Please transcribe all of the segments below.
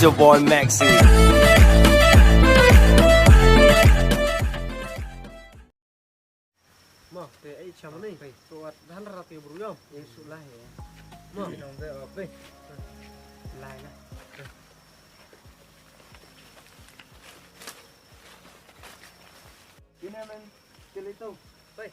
your boy Maxi. Mo, te ai chama ni. Tuat dan rati buru yom. Yesus lah ya. Mo, nong te apa? Lai lah. Ini men, kali tu. Baik.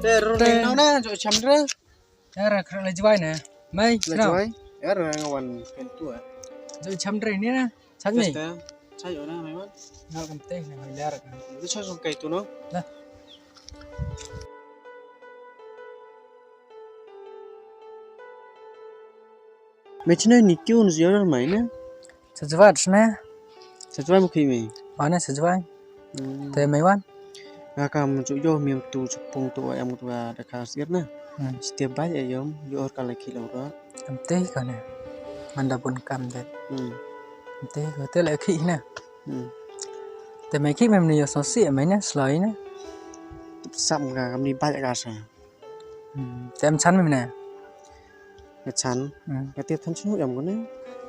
Terus nào na, chỗ chấm nữa. Ra khang lai jwai nè. Mai, Là nào. chuối. Ở rồi ngawan pen tua. Rồi chăm rei ni na. Chăm ni. Sai ở na mấy bác. Nào cầm teh nè, hồi lar. Itu cho trong cây tu nó. Dah. Mấy chuyện này kêu nó gì đó mày nè. Sejwat nè. Sao cho em một khi mày. Mana sejwai. Te mai wan. Akam chỗ vô miếng tu chụp pung tu em một và đặc khá xiết nè. Setiap baca yom, yo orang lagi kilo đó. Cầm teh ka nè. Manda pun kam te. Cầm teh ka te lại khi nè. Te mai khi mem ni yo so si mai nè, sloi nè. Sắm cả cầm đi baca cả sao. Te em chan mem nè. Cái chán. Cái tiếp thân chúng em có nè.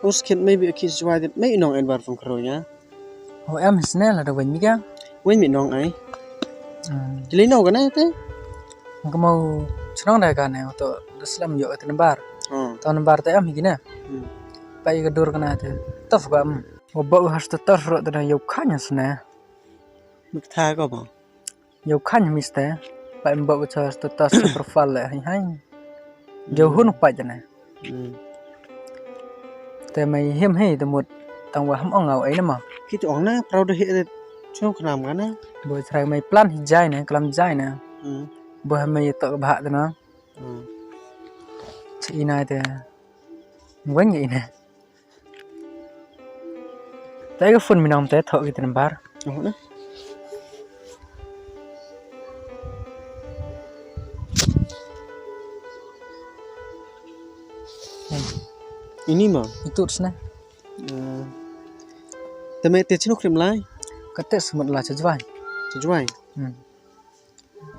Uskin mấy bị khi chơi thì mấy nong em vào phòng khơi nhá. Ho em nè là được mình cái. Quên bị nong ấy. Chỉ lấy nào cái này thế. Ko mau senang dah kan ya untuk Islam yo ke nembar. Tahun nembar te am higina. Pai ke dur kana te. Taf gam. Ngobau has te tar ro te yo khanya sne. Mực tha có bảo. Yo khanya miste. Pai mbau cha te tas profile le hai. Yo hun pai jane. Te mai hiểm hei te một tang wa ham ong ngau ấy mà. Khi tụi ông nè, prau được hiện trong cái làm cái nè. Boi thrai mai plan hijai ne, kalam jai ne. Boi mai to bha te na. Chi nai te. Ngwen ngi ne. Te cái phun minam te thọ cái tên bar. Nè. Ini mah. Itu sne. Tapi teh cino krim lai. Kate semut la chajwai. Cuai.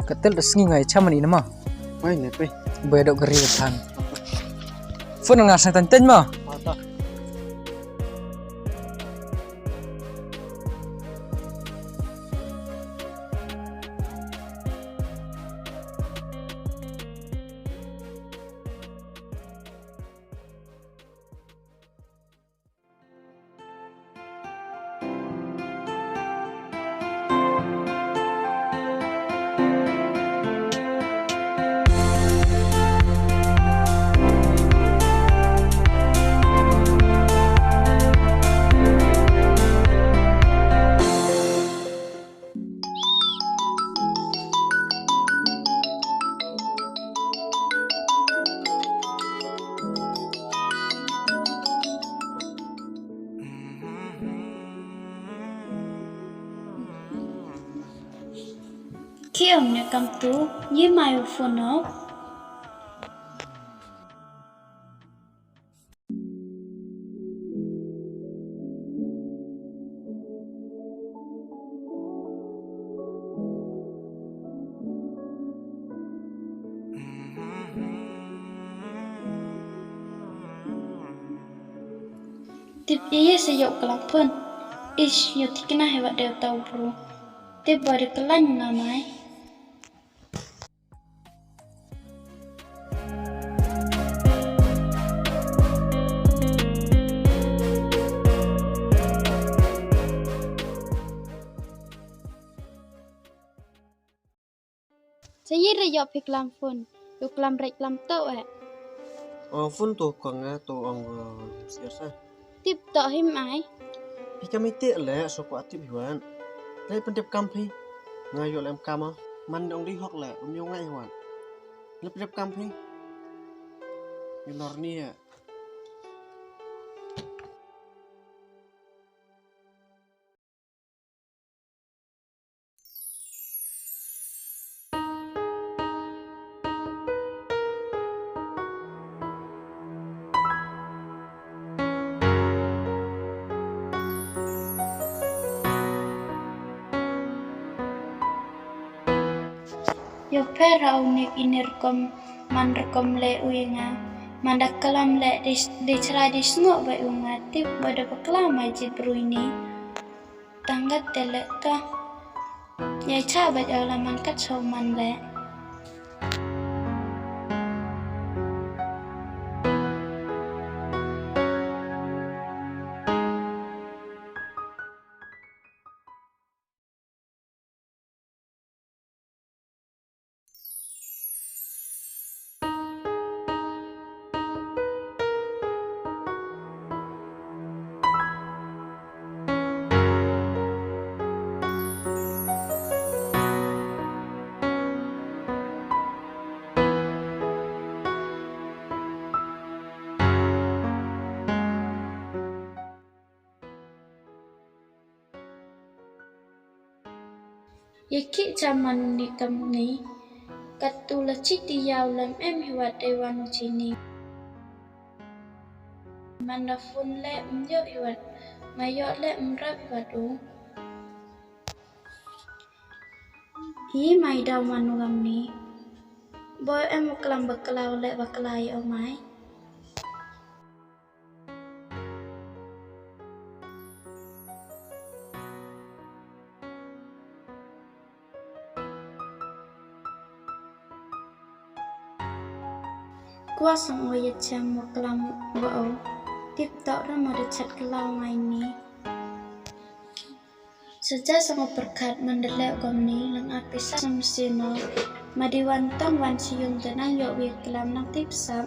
Kate le sngi ngai chamani na ma. Wai nè pe. Boi dok geri tan. Phun ngar sa tan ten ma. Khi ông nhà cầm tú với mai phô nó tiếp ý sẽ dụ cả lạc phân ish nhiều thích na hay vật đều tàu bro tiếp vào được cái lạnh nào mai sẽ dễ ra dọc việc làm phun việc làm rạch làm tậu ạ Phun tu còn tu ông xia sa. tiếp tậu hiểm ái Pi kami tiak le so ko atip hiwan. Lai pendep kampi. Ngayo lem kama. Man dong di hok le um yong ngai hiwan. Le pendep kampi. Nyelor nih ya. Yo pera unik inirkom manrekom le uinga. Mandak kalam le di celadis ngok ba unga tip pada peklam majid beruini. Tanggat telek to. Nyai cabat alaman kat soman le. Yaki zaman nikam ni katula citi yaulam em hiwat dewan cini. Mandafun le mjo hiwat mayok le mrap hiwat u. I mai daw manugam ni. Boy em kelam baklau le baklai o mai. Kuasa ngoyet jam kelam bao. Tip tok ra mau chat kelau mai ni. Sejak sangat berkat mendelek kom ni lang apisa samsino. Madiwan tong wan siung tenang yok wi kelam nang tip sap.